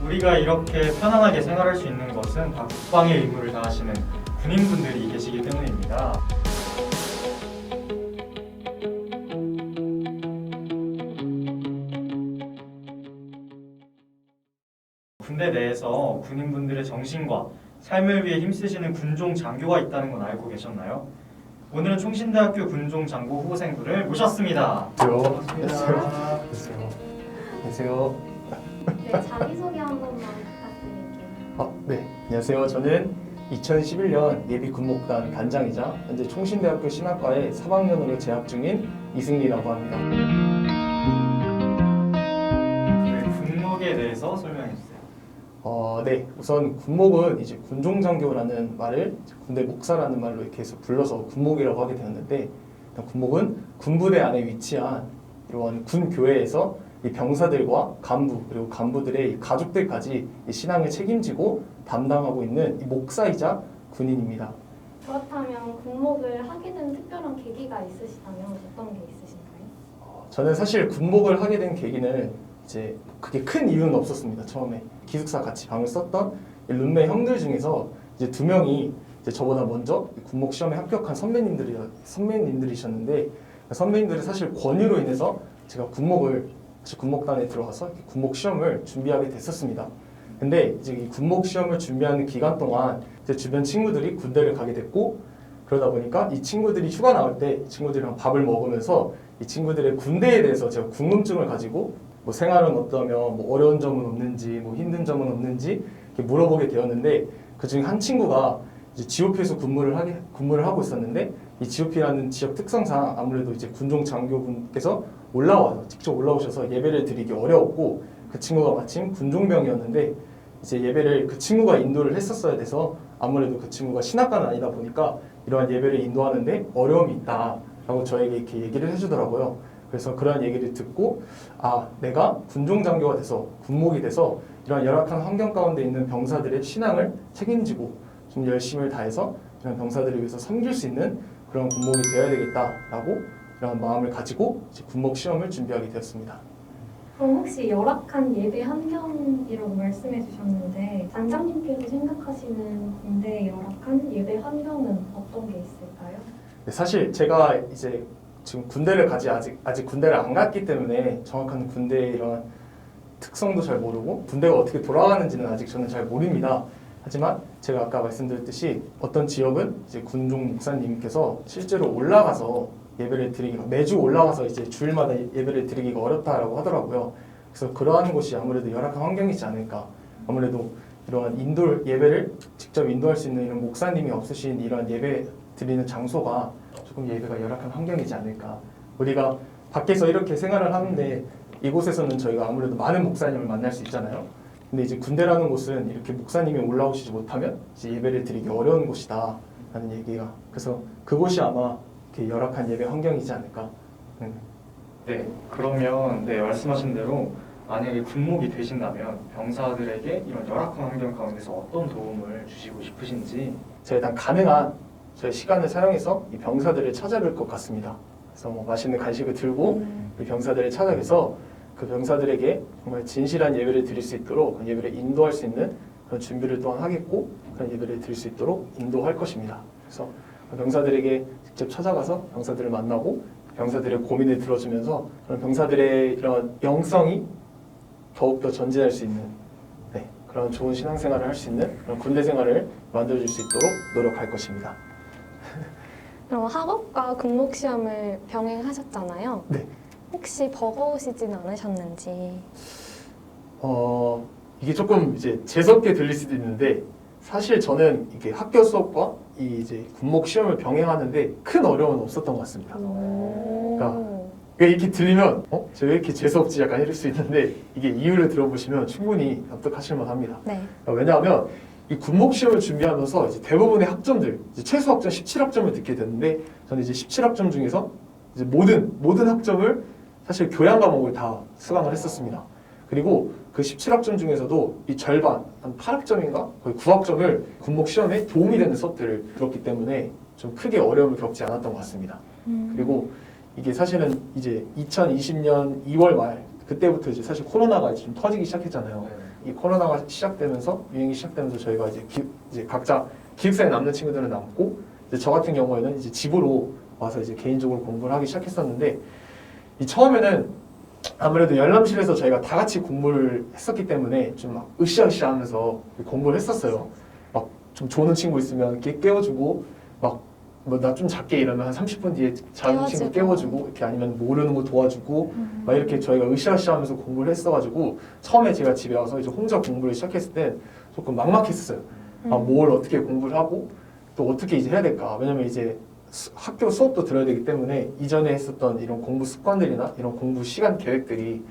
우리가 이렇게 편안하게 생활할 수 있는 것은 다 국방의 의무를 다하시는 군인분들이 계시기 때문입니다. 군대 내에서 군인분들의 정신과 삶을 위해 힘쓰시는 군종 장교가 있다는 건 알고 계셨나요? 오늘은 총신대학교 군종 장교 후보생들을 모셨습니다. 안녕하세요. 네, 자기소개 한 번만 부탁드릴게요. 네. 안녕하세요. 저는 2011년 예비 군목단 단장이자 현재 총신대학교 신학과에 3학년으로 재학 중인 이승리라고 합니다. 군목에 대해서 설명해 주세요. 네. 우선 군목은 이제 군종장교라는 말을 군대 목사라는 말로 이렇게 해서 불러서 군목이라고 하게 되었는데, 군목은 군부대 안에 위치한 이런 군교회에서 이 병사들과 간부 그리고 간부들의 이 가족들까지 이 신앙을 책임지고 담당하고 있는 이 목사이자 군인입니다. 그렇다면 군목을 하게 된 특별한 계기가 있으시다면 어떤 게 있으신가요? 저는 사실 군목을 하게 된 계기는 이제 그게 큰 이유는 없었습니다. 처음에 기숙사 같이 방을 썼던 룸메 형들 중에서 이제 2명이 이제 저보다 먼저 군목 시험에 합격한 선배님들이셨는데, 선배님들의 사실 권유로 인해서 제가 군목단에 들어가서 군목 시험을 준비하게 됐었습니다. 근데 이제 이 군목 시험을 준비하는 기간 동안 제 주변 친구들이 군대를 가게 됐고, 그러다 보니까 이 친구들이 휴가 나올 때 친구들이랑 밥을 먹으면서 이 친구들의 군대에 대해서 제가 궁금증을 가지고 뭐 생활은 어떠며 뭐 어려운 점은 없는지 뭐 힘든 점은 없는지 이렇게 물어보게 되었는데, 그 중에 한 친구가 이제 GOP에서 근무를 하고 있었는데, 이 GOP라는 지역 특성상 아무래도 이제 군종 장교분께서 직접 올라오셔서 예배를 드리기 어려웠고, 그 친구가 마침 군종병이었는데 이제 예배를 그 친구가 인도를 했었어야 돼서 아무래도 그 친구가 신학과는 아니다 보니까 이러한 예배를 인도하는데 어려움이 있다라고 저에게 이렇게 얘기를 해주더라고요. 그래서 그러한 얘기를 듣고, 내가 군종장교가 돼서 군목이 돼서 이런 열악한 환경 가운데 있는 병사들의 신앙을 책임지고 좀 열심을 다해서 이런 병사들을 위해서 섬길 수 있는 그런 군목이 되어야 되겠다라고 이런 마음을 가지고 이제 군목 시험을 준비하게 되었습니다. 그럼 혹시 열악한 예배 환경이라고 말씀해 주셨는데, 단장님께서 생각하시는 군대의 열악한 예배 환경은 어떤 게 있을까요? 사실 제가 이제 지금 군대를 아직 군대를 안 갔기 때문에 정확한 군대의 이런 특성도 잘 모르고 군대가 어떻게 돌아가는지는 아직 저는 잘 모릅니다. 하지만 제가 아까 말씀드렸듯이 어떤 지역은 이제 군종 목사님께서 실제로 올라가서 예배를 드리기가, 매주 올라가서 이제 주일마다 예배를 드리기가 어렵다라고 하더라고요. 그래서 그러한 곳이 아무래도 열악한 환경이지 않을까. 아무래도 이러한 예배를 직접 인도할 수 있는 이런 목사님이 없으신 이러한 예배 드리는 장소가 조금 예배가 열악한 환경이지 않을까. 우리가 밖에서 이렇게 생활을 하는데 이곳에서는 저희가 아무래도 많은 목사님을 만날 수 있잖아요. 근데 이제 군대라는 곳은 이렇게 목사님이 올라오시지 못하면 이제 예배를 드리기 어려운 곳이다 라는 얘기가, 그래서 그곳이 아마 이렇게 열악한 예배 환경이지 않을까. 네, 그러면 말씀하신 대로 만약에 군목이 되신다면 병사들에게 이런 열악한 환경 가운데서 어떤 도움을 주시고 싶으신지. 제가 일단 가능한 저의 시간을 사용해서 이 병사들을 찾아뵐 것 같습니다. 그래서 뭐 맛있는 간식을 들고 이 병사들을 찾아뵈서 그 병사들에게 정말 진실한 예배를 드릴 수 있도록 그 예배를 인도할 수 있는 그런 준비를 또한 하겠고, 그런 예배를 드릴 수 있도록 인도할 것입니다. 그래서 병사들에게 직접 찾아가서 병사들을 만나고 병사들의 고민을 들어주면서 그런 병사들의 이런 영성이 더욱더 전진할 수 있는 그런 좋은 신앙생활을 할 수 있는 그런 군대 생활을 만들어줄 수 있도록 노력할 것입니다. 그럼 학업과 군목 시험을 병행하셨잖아요. 네. 혹시 버거우시진 않으셨는지? 이게 조금 이제 재수없게 들릴 수도 있는데, 사실 저는 이게 학교 수업과 이 이제 군목 시험을 병행하는데 큰 어려움은 없었던 것 같습니다. 그러니까 이렇게 들리면 제가 왜 이렇게 재수없지 약간 이럴 수 있는데, 이게 이유를 들어보시면 충분히 납득하실 만합니다. 네. 왜냐하면 이 군목 시험을 준비하면서 이제 대부분의 학점들, 이제 최소 학점 17학점을 듣게 됐는데, 저는 이제 17학점 중에서 이제 모든 학점을 사실 교양 과목을 다 수강을 했었습니다. 그리고 그 17학점 중에서도 이 절반, 한 8학점인가? 거의 9학점을 군목 시험에 도움이 되는 수업들을 들었기 때문에 좀 크게 어려움을 겪지 않았던 것 같습니다. 그리고 이게 사실은 이제 2020년 2월 말 그때부터 이제 사실 코로나가 좀 터지기 시작했잖아요. 이 코로나가 시작되면서 유행이 시작되면서 저희가 이제 각자 기숙사에 남는 친구들은 남고 이제 저 같은 경우에는 이제 집으로 와서 이제 개인적으로 공부를 하기 시작했었는데 이 처음에는 아무래도 열람실에서 저희가 다 같이 공부를 했었기 때문에 좀 막 으쌰으쌰하면서 공부를 했었어요. 막 좀 조는 친구 있으면 깨워주고 막 뭐 나 좀 작게 이러면 한 30분 뒤에 자는 친구 깨워주고 이렇게 아니면 모르는 거 도와주고 막 이렇게 저희가 으쌰으쌰하면서 공부를 했어가지고 처음에 제가 집에 와서 이제 혼자 공부를 시작했을 때 조금 막막했었어요. 아, 뭘 어떻게 공부를 하고 또 어떻게 이제 해야 될까? 왜냐면 이제 학교 수업도 들어야 되기 때문에 이전에 했었던 이런 공부 습관들이나 이런 공부 시간 계획들이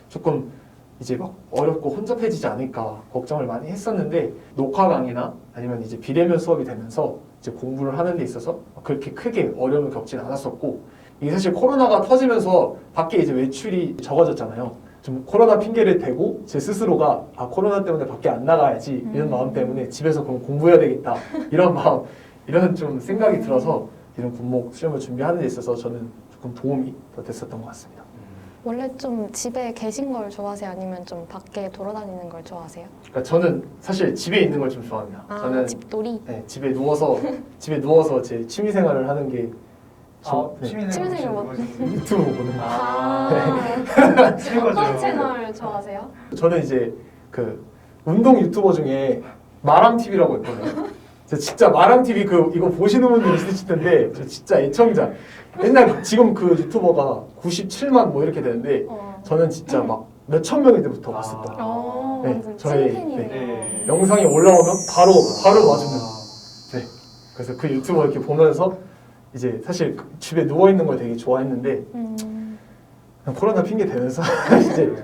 조금 이제 막 어렵고 혼잡해지지 않을까 걱정을 많이 했었는데 녹화 강의나 아니면 이제 비대면 수업이 되면서 이제 공부를 하는 데 있어서 그렇게 크게 어려움을 겪진 않았었고 이게 사실 코로나가 터지면서 밖에 이제 외출이 적어졌잖아요. 좀 코로나 핑계를 대고 제 스스로가 아 코로나 때문에 밖에 안 나가야지 이런 마음 때문에 집에서 그럼 공부해야 되겠다 이런 마음 이런 좀 생각이 들어서 이런 군목 시험을 준비하는 데 있어서 저는 조금 도움이 더 됐었던 것 같습니다. 원래 좀 집에 계신 걸 좋아하세요? 아니면 좀 밖에 돌아다니는 걸 좋아하세요? 그러니까 저는 사실 집에 있는 걸 좀 좋아합니다. 아, 저는 집돌이? 네, 집에 누워서 제 취미 생활을 하는 게 취미생활 뭐- 유튜브 보는 거. 아, 최고죠. 어떤 채널 좋아하세요? 저는 이제 그 운동 유튜버 중에 마랑 TV라고 있거든요. 저 진짜 마랑 TV 이거 보시는 분들 있으실 텐데 저 진짜 애청자. 옛날 지금 그 유튜버가 97만 뭐 이렇게 되는데 저는 진짜 막 몇천 명일 때부터 봤었던. 네, 완전 저의- 찐팬이네요. 네. 영상이 올라오면 바로 봐주는. 네. 그래서 그 유튜버 이렇게 보면서 이제 사실 집에 누워 있는 걸 되게 좋아했는데 그냥 코로나 핑계 대면서 이제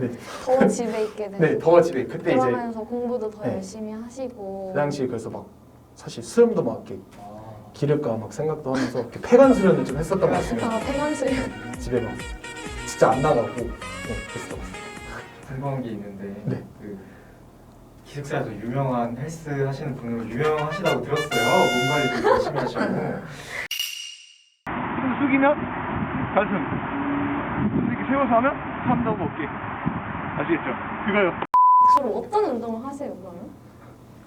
더 집에 있게 되고 네, 더 집에 그때 이제 그러면서 공부도 더 네. 열심히 하시고 그 당시에 그래서 막 사실 수염도 막 이렇게 아, 기를까 막 생각도 하면서 이렇게 폐관 수련을 좀 했었던 것 같습니다. 아, 폐관수련 집에 막 진짜 안 나가고 그랬었던 것 같습니다. 궁금한 게 있는데 네. 그 기숙사에서 유명한 헬스 하시는 분으로 유명하시다고 들었어요. 몸 관리도 열심히 하시고. 숨 숙이면 가슴, 이렇게 세워서 하면 삼다고 어깨. 아시겠죠? 그거요. 주로 어떤 운동을 하세요, 그러면?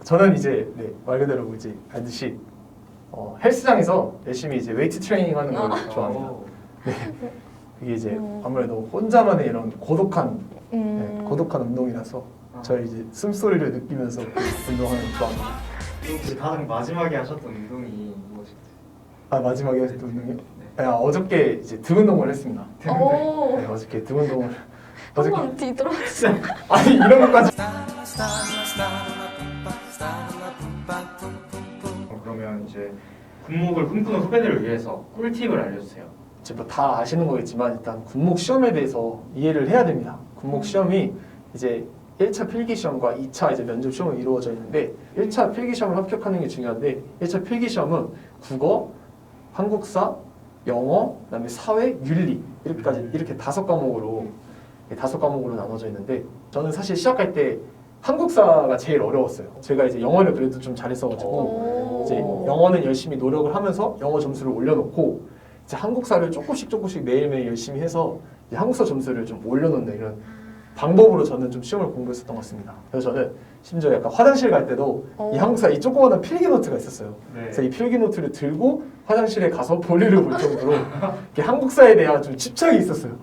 저는 이제 말 그대로 이제 알듯이 헬스장에서 열심히 이제 웨이트 트레이닝 하는 걸 좋아합니다. 이게 이제 아무래도 혼자만의 이런 고독한 고독한 운동이라서 저희 이제 숨소리를 느끼면서 운동하는 걸 좋아합니다. 혹시 가장 마지막에 하셨던 운동이 무엇인지? 아 마지막에 했던 운동이요? 어저께 이제 등 운동을 했습니다. 오, 네, 어저께 등 운동을 어저께 한번 뒤돌아주세요. 아니 이런 것까지 그러면 이제 군목을 꿈꾸는 후배들을 위해서 꿀팁을 알려주세요. 이제 뭐 다 아시는 거겠지만 일단 군목 시험에 대해서 이해를 해야 됩니다. 군목 시험이 이제 1차 필기 시험과 2차 이제 면접 시험으로 이루어져 있는데 1차 필기 시험을 합격하는 게 중요한데 1차 필기 시험은 국어, 한국사, 영어, 그다음에 사회, 윤리 이렇게 다섯 과목으로 나눠져 있는데 저는 사실 시작할 때 한국사가 제일 어려웠어요. 제가 이제 영어를 그래도 좀 잘했어가지고 이제 영어는 열심히 노력을 하면서 영어 점수를 올려놓고 이제 한국사를 조금씩 매일매일 열심히 해서 이제 한국사 점수를 좀 올려놓는 이런 방법으로 저는 좀 시험을 공부했었던 것 같습니다. 그래서 저는 심지어 약간 화장실 갈 때도 이 한국사 이 조그마한 필기 노트가 있었어요. 네. 그래서 이 필기 노트를 들고 화장실에 가서 볼일을 볼 정도로 이렇게 한국사에 대한 좀 집착이 있었어요.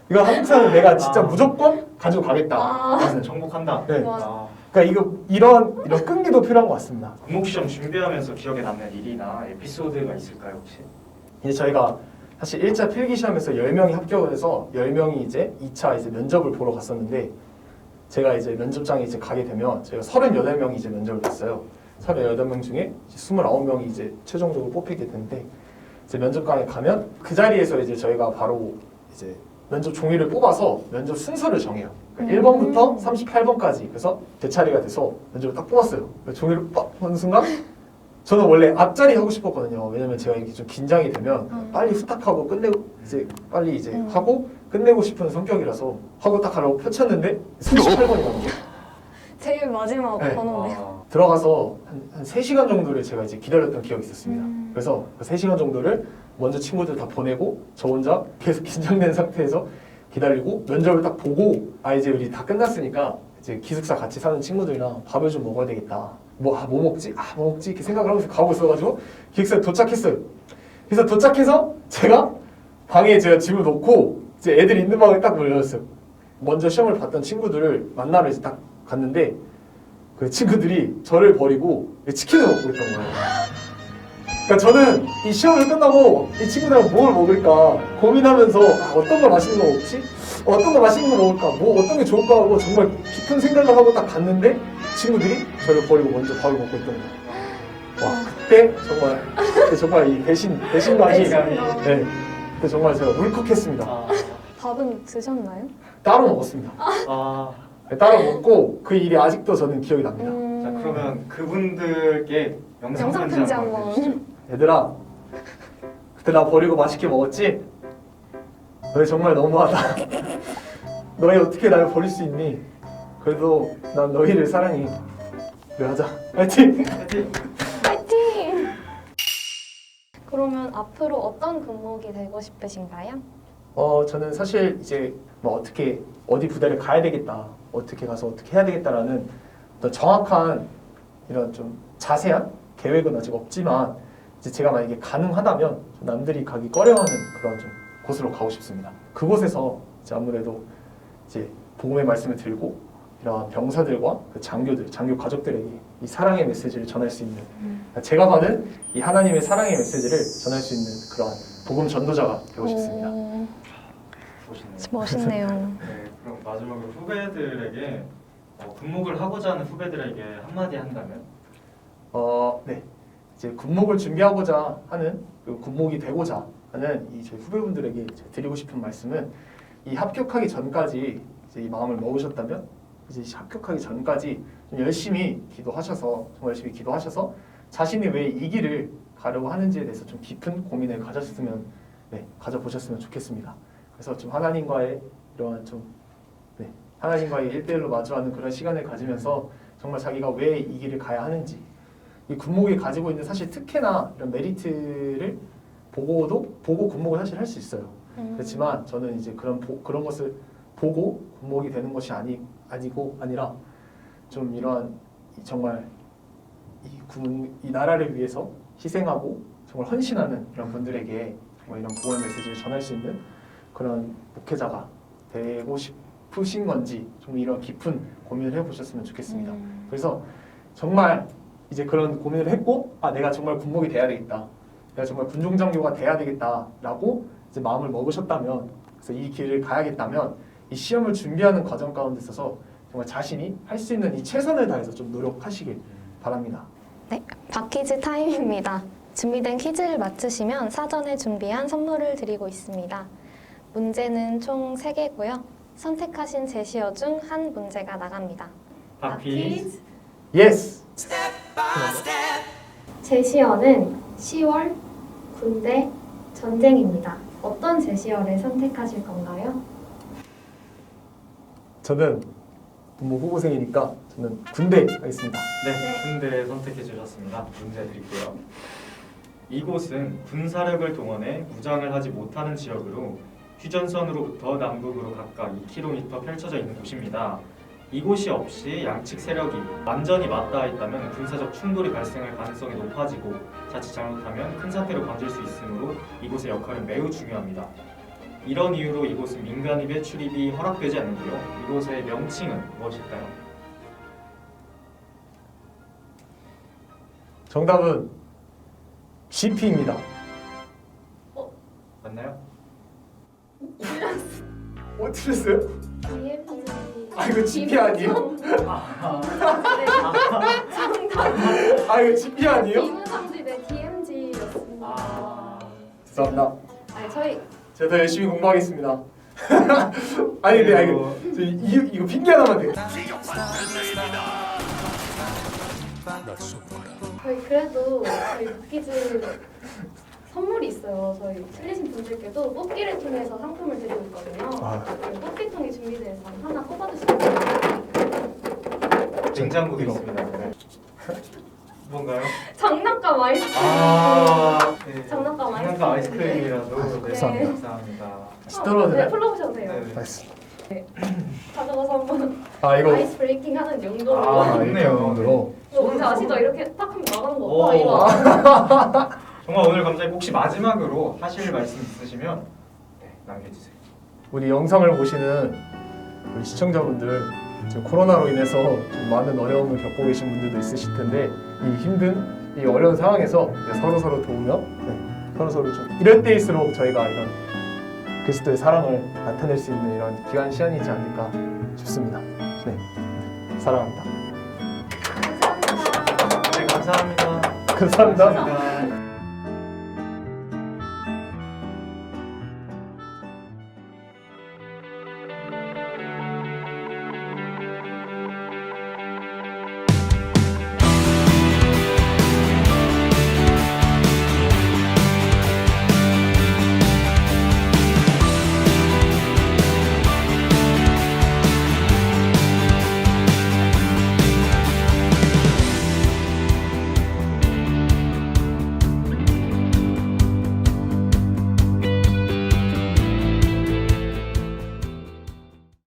이거 한국사는 내가 진짜 무조건 가지고 가겠다. 나는 정복한다. 네. 아, 그러니까 이런 끈기도 필요한 것 같습니다. 군목 시험 준비하면서 기억에 남는 일이나 에피소드가 있을까요 혹시? 이제 저희가 사실 1차 필기 시험에서 10명이 합격을 해서 10명이 이제 2차 이제 면접을 보러 갔었는데 제가 이제 면접장에 이제 가게 되면 저희가 38명이 이제 면접을 봤어요. 38명 중에 29명이 이제 최종적으로 뽑히게 되는데 이제 면접관에 가면 그 자리에서 이제 저희가 바로 이제 면접 종이를 뽑아서 면접 순서를 정해요. 그러니까 1번부터 38번까지. 그래서 제 차례가 돼서 면접을 딱 뽑았어요. 종이를 빡 하는 순간 저는 원래 앞자리 하고 싶었거든요. 왜냐면 제가 이렇게 좀 긴장이 되면 빨리 후딱하고 끝내고 이제 빨리 이제 하고 끝내고 싶은 성격이라서 하고 딱 하려고 펼쳤는데 38번이라는 거예요. 제일 마지막 네. 번호네요. 들어가서 한 3시간 정도를 제가 이제 기다렸던 기억이 있었습니다. 그래서 그 3시간 정도를 먼저 친구들 다 보내고 저 혼자 계속 긴장된 상태에서 기다리고 면접을 딱 보고 이제 우리 다 끝났으니까 이제 기숙사 같이 사는 친구들이랑 밥을 좀 먹어야 되겠다. 뭐 먹지? 뭐 먹지? 이렇게 생각을 하면서 가고 있어가지고 기숙사에 도착했어요. 그래서 도착해서 제가 방에 제가 짐을 놓고 이제 애들이 있는 방에 딱 몰려왔어요. 먼저 시험을 봤던 친구들을 만나러 이제 딱 갔는데 그 친구들이 저를 버리고 치킨을 먹고 있던 거예요. 그러니까 저는 이 시험을 끝나고 이 친구들하고 뭘 먹을까 고민하면서 어떤 거 맛있는 거 먹지? 어떤 거 맛있는 거 먹을까? 뭐 어떤 게 좋을까 하고 정말 깊은 생각을 하고 딱 갔는데 친구들이 저를 버리고 먼저 밥을 먹고 있던 거예요. 와 그때 정말 이 배신감이 네 그때 정말 제가 울컥했습니다. 아, 밥은 드셨나요? 따로 먹었습니다. 아, 네, 따로 먹고 그 일이 아직도 저는 기억이 납니다. 자 그러면 그분들께 영상 영상 편지 편지 한번 한번. 해주시죠. 얘들아 그때 나 버리고 맛있게 먹었지? 너희 정말 너무하다. 너희 어떻게 날 버릴 수 있니? 그래도 난 너희를 사랑해. 그래 하자. 파이팅! 파이팅! 파이팅! 그러면 앞으로 어떤 군목이 되고 싶으신가요? 저는 사실 이제 뭐 어떻게 어디 부대를 가야 되겠다, 어떻게 가서 어떻게 해야 되겠다라는 어떤 정확한 이런 좀 자세한 계획은 아직 없지만 이제 제가 만약에 가능하다면 좀 남들이 가기 꺼려하는 그런 좀 곳으로 가고 싶습니다. 그곳에서 이제 아무래도 이제 복음의 말씀을 들고 이런 병사들과 그 장교들, 장교 가족들에게 이 사랑의 메시지를 전할 수 있는 제가 받은 이 하나님의 사랑의 메시지를 전할 수 있는 그런 복음 전도자가 되고 싶습니다. 멋있네요. 멋있네요. 네, 그럼 마지막으로 후배들에게 군목을 하고자 하는 후배들에게 한마디 한다면? 네. 이제 군목을 준비하고자 하는 그 군목이 되고자 하는 이 저희 후배분들에게 이제 드리고 싶은 말씀은 이 합격하기 전까지 이제 이 마음을 먹으셨다면 이제 합격하기 전까지 좀 열심히 기도하셔서 정말 열심히 기도하셔서 자신이 왜 이 길을 가려고 하는지에 대해서 좀 깊은 고민을 가져보셨으면 좋겠습니다. 그래서 좀 하나님과의 이러한 하나님과의 1대1로 마주하는 그런 시간을 가지면서 정말 자기가 왜 이 길을 가야 하는지 이 군목이 가지고 있는 사실 특혜나 이런 메리트를 보고 군목을 사실 할 수 있어요. 그렇지만 저는 이제 그런 것을 보고 군목이 되는 것이 아니라 좀 이러한 정말 이 나라를 위해서 희생하고 정말 헌신하는 이런 분들에게 정말 이런 복음의 메시지를 전할 수 있는 그런 목회자가 되고 싶으신 건지 좀 이런 깊은 고민을 해보셨으면 좋겠습니다. 그래서 정말 이제 그런 고민을 했고 내가 정말 군목이 돼야 되겠다. 내가 정말 군종장교가 돼야 되겠다라고 이제 마음을 먹으셨다면 그래서 이 길을 가야겠다면 이 시험을 준비하는 과정 가운데 있어서 정말 자신이 할 수 있는 이 최선을 다해서 좀 노력하시길 바랍니다. 네, 박퀴즈 타임입니다. 준비된 퀴즈를 맞추시면 사전에 준비한 선물을 드리고 있습니다. 문제는 총 3개고요. 선택하신 제시어 중 한 문제가 나갑니다. 박퀴즈 예스! 제시어는 10월, 군대, 전쟁입니다. 어떤 제시어를 선택하실 건가요? 저는 군목 후보생이니까 저는 군대 하겠습니다. 네, 군대 선택해 주셨습니다. 문제 드릴게요. 이곳은 군사력을 동원해 무장을 하지 못하는 지역으로 휴전선으로부터 남북으로 각각 2km 펼쳐져 있는 곳입니다. 이곳이 없이 양측 세력이 완전히 맞닿아 있다면 군사적 충돌이 발생할 가능성이 높아지고 자칫 잘못하면 큰 사태로 번질 수 있으므로 이곳의 역할은 매우 중요합니다. 이런 이유로 이곳은 민간인의 출입이 허락되지 않는데요. 이곳의 명칭은 무엇일까요? 정답은 GP입니다. 맞나요? 틀렸어요? DMZ. 이거 GP 아니에요? 정답. 이거 GP 아니에요? 비무장지대 DMZ였습니다. 죄송합니다. 저희 제가 더 열심히 공부하겠습니다. 근데 이거 핑계 하나만 돼요. 저희 그래도 저희 퀴즈 선물이 있어요. 저희 틀리신 분들께도 뽑기를 통해서 상품을 드리고 있거든요. 저희 뽑기통이 준비되어 있어서 하나 뽑아주시면 돼요. 냉장고도 있습니다. 네. 뭔가요? 장난감 아이스크림. 네. 장난감 아이스크림이라도 네, 네. 감사합니다. 떨어지네. 풀러보셔도 돼요. 네. 나이스. 가져가서 한번 아 이거 아이스 브레이킹 하는 용도로. 아, 이렇게 좋네요. 정도로. 이거 뭔지 아시죠? 이렇게 딱 하면 나가는 거. 오. 이거. 정말 오늘 감사히 혹시 마지막으로 하실 말씀 있으시면 남겨주세요. 우리 영상을 보시는 우리 시청자분들 지금 코로나로 인해서 좀 많은 어려움을 겪고 계신 분들도 있으실 텐데 이 힘든 이 어려운 상황에서 서로 도우며 서로 좀 이럴 때일수록 저희가 이런 그리스도의 사랑을 나타낼 수 있는 이런 귀한 시간이지 않을까 싶습니다. 네, 사랑합니다. 감사합니다. 네, 감사합니다. 감사합니다. 감사합니다.